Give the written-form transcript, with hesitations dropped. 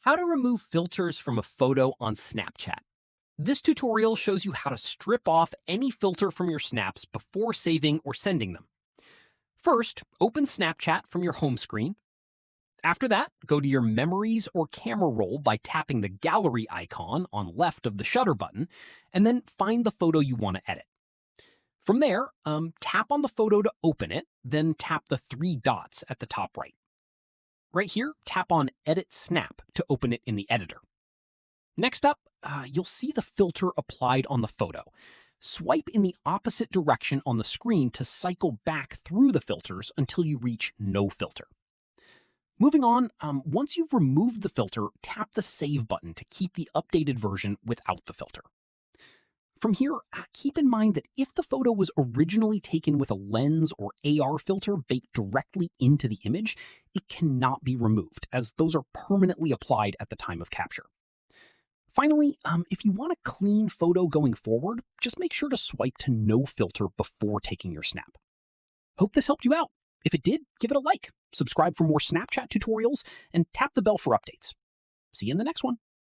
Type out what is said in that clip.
How to remove filters from a photo on Snapchat. This tutorial shows you how to strip off any filter from your snaps before saving or sending them. First, open Snapchat from your home screen. After that, go to your memories or camera roll by tapping the gallery icon on left of the shutter button, and then find the photo you want to edit. From there, tap on the photo to open it, then tap the three dots at the top right. Right here, tap on Edit Snap to open it in the editor. Next up, you'll see the filter applied on the photo. Swipe in the opposite direction on the screen to cycle back through the filters until you reach No Filter. Moving on, once you've removed the filter, tap the Save button to keep the updated version without the filter. From here, keep in mind that if the photo was originally taken with a lens or AR filter baked directly into the image, it cannot be removed, as those are permanently applied at the time of capture. Finally, if you want a clean photo going forward, just make sure to swipe to No Filter before taking your snap. Hope this helped you out. If it did, give it a like, subscribe for more Snapchat tutorials, and tap the bell for updates. See you in the next one.